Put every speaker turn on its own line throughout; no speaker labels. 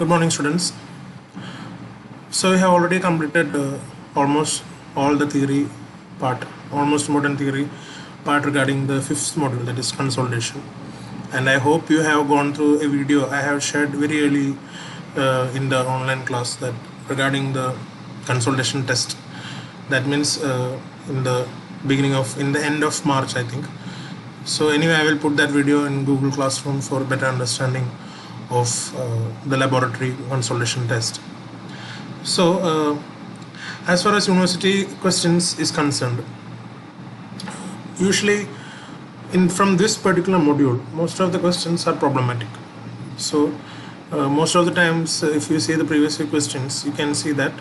Good morning, students. So we have already completed almost all the theory part, almost modern theory part regarding the fifth module, that is consolidation. And I hope you have gone through a video I have shared very early in the online class that regarding the consolidation test. That means in the end of March, I think. So anyway, I will put that video in Google Classroom for better understanding of the laboratory consolidation test. So as far as university questions is concerned, usually from this particular module, most of the questions are problematic. So most of the times, if you see the previous few questions, you can see that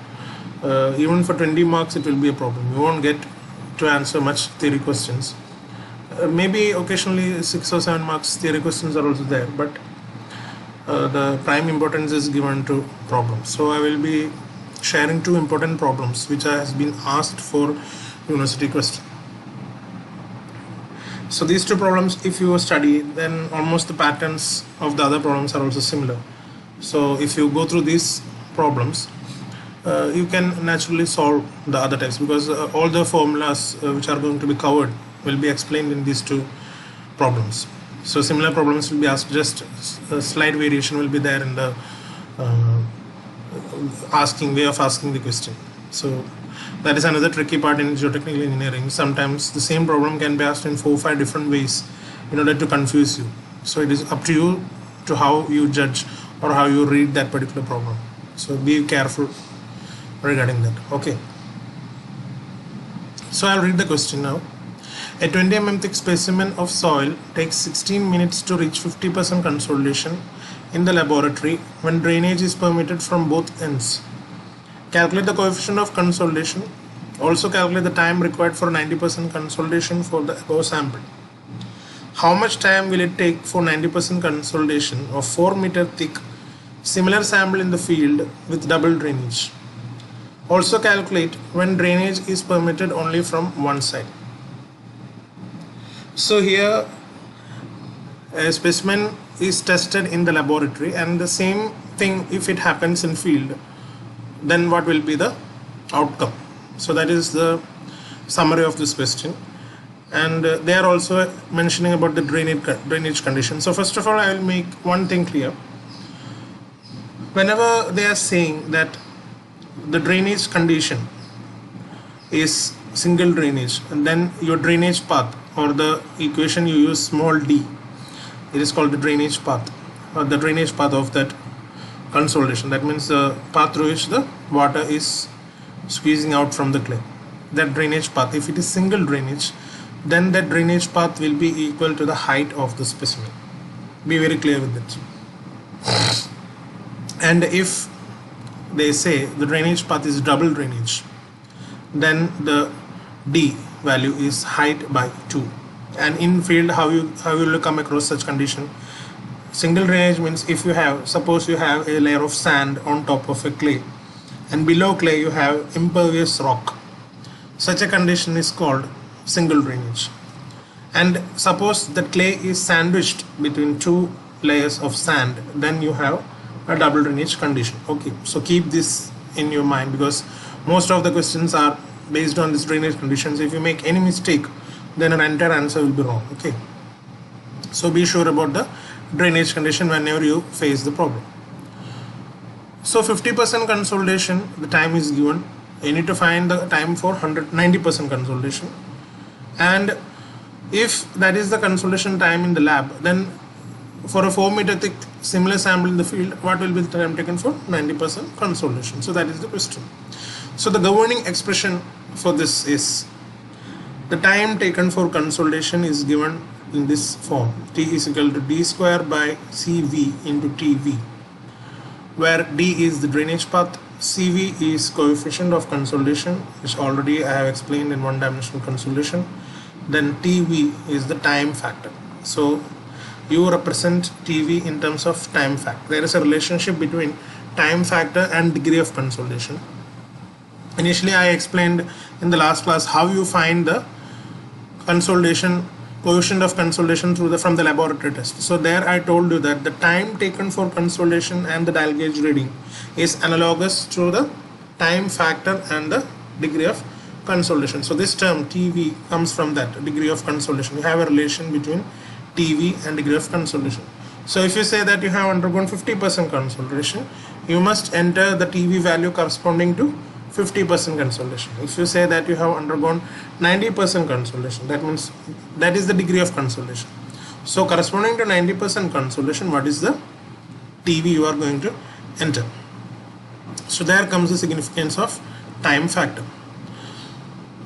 even for 20 marks it will be a problem. You won't get to answer much theory questions. Maybe occasionally 6 or 7 marks theory questions are also there, but the prime importance is given to problems. So I will be sharing 2 important problems which has been asked for university question. So these 2 problems, if you study, then almost the patterns of the other problems are also similar. So if you go through these problems, you can naturally solve the other types, because all the formulas which are going to be covered will be explained in these 2 problems. So similar problems will be asked, just a slight variation will be there in the way of asking the question. So that is another tricky part in geotechnical engineering. Sometimes the same problem can be asked in 4 or 5 different ways in order to confuse you. So it is up to you to how you judge or how you read that particular problem. So be careful regarding that. Okay. So I'll read the question now. A 20 mm thick specimen of soil takes 16 minutes to reach 50% consolidation in the laboratory when drainage is permitted from both ends. Calculate the coefficient of consolidation. Also calculate the time required for 90% consolidation for the above sample. How much time will it take for 90% consolidation of 4 meter thick similar sample in the field with double drainage? Also calculate when drainage is permitted only from one side. So here a specimen is tested in the laboratory, and the same thing if it happens in field, then what will be the outcome? So that is the summary of this question, and they are also mentioning about the drainage condition. So first of all, I will make one thing clear. Whenever they are saying that the drainage condition is single drainage, and then your drainage path, or the equation you use small d, it is called the drainage path, or the drainage path of that consolidation. That means the path through which the water is squeezing out from the clay. That drainage path, if it is single drainage, then that drainage path will be equal to the height of the specimen. Be very clear with it. And if they say the drainage path is double drainage, then the d value is height by 2. And in field, how you will come across such condition? Single drainage means if you have, suppose you have a layer of sand on top of a clay, and below clay you have impervious rock. Such a condition is called single drainage. And suppose the clay is sandwiched between 2 layers of sand, then you have a double drainage condition. Okay, so keep this in your mind, because most of the questions are based on this drainage conditions. If you make any mistake, then an entire answer will be wrong. Okay, so be sure about the drainage condition whenever you face the problem. So 50% consolidation, the time is given. You need to find the time for 90% consolidation, and if that is the consolidation time in the lab, then for a 4 meter thick similar sample in the field, what will be the time taken for 90% consolidation? So that is the question. So the governing expression for this is, the time taken for consolidation is given in this form: T is equal to d square by Cv into Tv, where d is the drainage path, Cv is coefficient of consolidation, which already I have explained in one-dimensional consolidation, then Tv is the time factor. So you represent Tv in terms of time factor. There is a relationship between time factor and degree of consolidation. Initially I explained in the last class how you find the consolidation coefficient of consolidation through the from the laboratory test. So there I told you that the time taken for consolidation and the dial gauge reading is analogous to the time factor and the degree of consolidation. So this term TV comes from that degree of consolidation. You have a relation between TV and degree of consolidation. So if you say that you have undergone 50% consolidation, you must enter the TV value corresponding to 50% consolidation. If you say that you have undergone 90% consolidation, that means that is the degree of consolidation. So corresponding to 90% consolidation, what is the TV you are going to enter? So there comes the significance of time factor.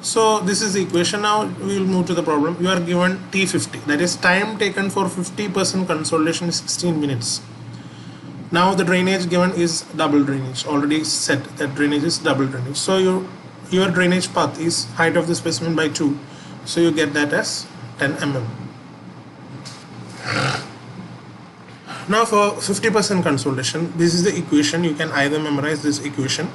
So this is the equation. Now we will move to the problem. You are given T50, that is time taken for 50% consolidation is 16 minutes. Now the drainage given is double drainage, already set that drainage is double drainage. So your drainage path is height of the specimen by 2, so you get that as 10 mm. Now for 50% consolidation, this is the equation. You can either memorize this equation,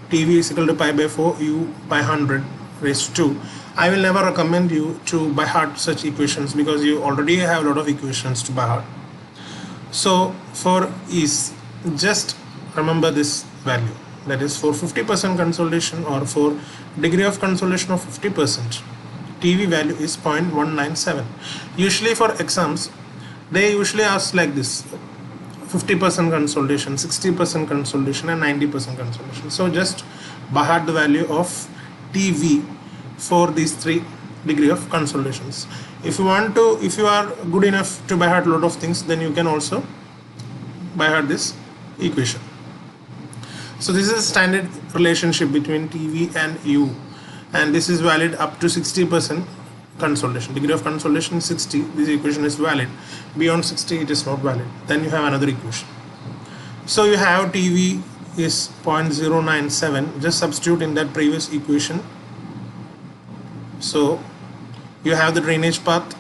TV is equal to pi by 4 u by 100 raised to 2. I will never recommend you to by heart such equations because you already have a lot of equations to by heart. So for ease, just remember this value, that is for 50% consolidation or for degree of consolidation of 50%, TV value is 0.197. Usually for exams, they usually ask like this: 50% consolidation, 60% consolidation and 90% consolidation. So just by heart the value of TV for these 3 degree of consolidations. If you want to, if you are good enough to by heart a lot of things, then you can also by heart this equation. So this is a standard relationship between TV and U, and this is valid up to 60% consolidation. Degree of consolidation is 60. This equation is valid. Beyond 60 it is not valid. Then you have another equation. So you have TV is 0.097. Just substitute in that previous equation. So you have the drainage path,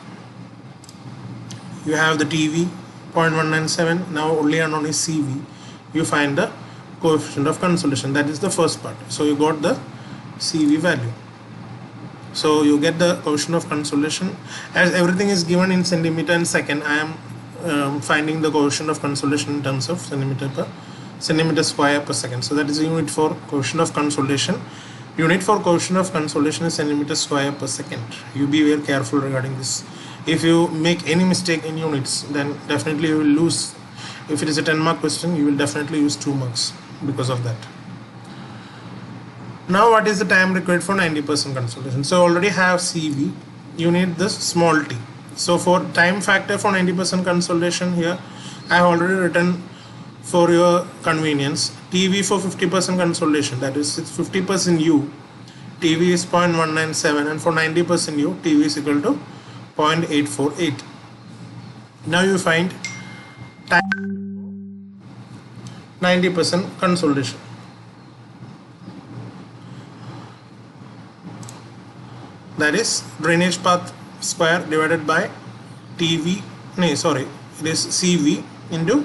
you have the TV 0.197. now only unknown is CV. You find the coefficient of consolidation, that is the first part. So you got the CV value. So you get the coefficient of consolidation. As everything is given in centimeter and second, I am finding the coefficient of consolidation in terms of centimeter square per second. So that is the unit for coefficient of consolidation. Unit for coefficient of consolidation is centimeter square per second. You be very careful regarding this. If you make any mistake in units, then definitely you will lose. If it is a 10 mark question, you will definitely lose 2 marks because of that. Now what is the time required for 90% consolidation? So already have CV, you need this small t. So for time factor for 90% consolidation, here I have already written for your convenience. TV for 50% consolidation, that is 50% U, TV is 0.197, and for 90% U, TV is equal to 0.848. Now you find time 90% consolidation. That is drainage path square divided by TV, no sorry, it is CV into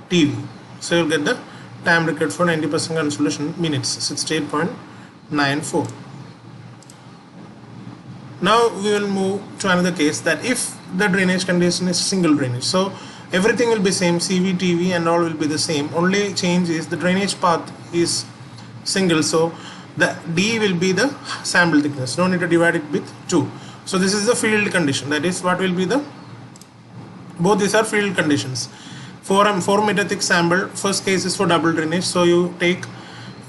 TV. So you'll get the time required for 90% consolidation minutes, 68.94. Now we will move to another case, that if the drainage condition is single drainage, so everything will be same, CV, TV and all will be the same. Only change is the drainage path is single, so the D will be the sample thickness, no need to divide it with 2. So this is the field condition, that is what will be the, both these are field conditions. For a 4 meter thick sample, first case is for double drainage, so you take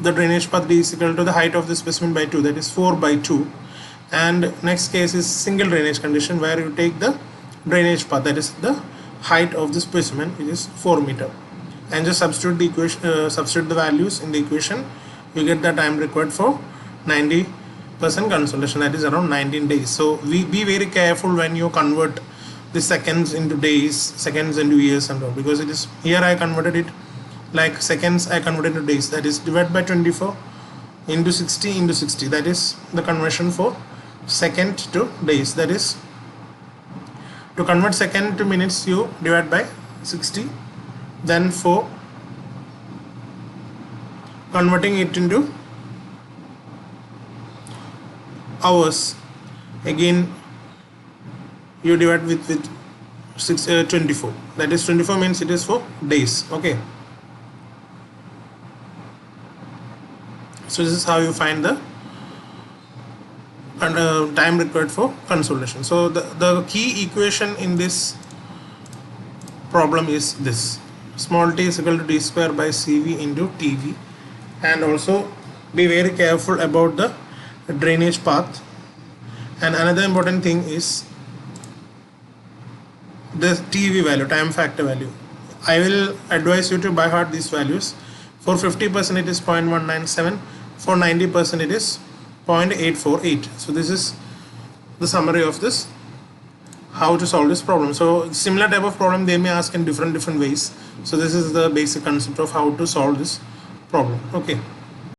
the drainage path D is equal to the height of the specimen by 2, that is 4 by 2. And next case is single drainage condition, where you take the drainage path, that is the height of the specimen, which is 4 meter, and just substitute the equation, substitute the values in the equation. You get the time required for 90% consolidation, that is around 19 days. So be very careful when you convert the seconds into days, seconds into years and all, because it is here I converted it like seconds, I converted to days, that is divide by 24 into 60 into 60, that is the conversion for second to days. That is, to convert second to minutes, you divide by 60, then for converting it into hours, again you divide with 24. That is 24 means it is for days. Okay, so this is how you find the time required for consolidation. So the key equation in this problem is this: small t is equal to d square by cv into tv. And also be very careful about the drainage path. And another important thing is the TV value, time factor value. I will advise you to by heart these values. For 50% it is 0.197, for 90% it is 0.848. So this is the summary of this, how to solve this problem. So similar type of problem they may ask in different ways. So this is the basic concept of how to solve this problem. Okay.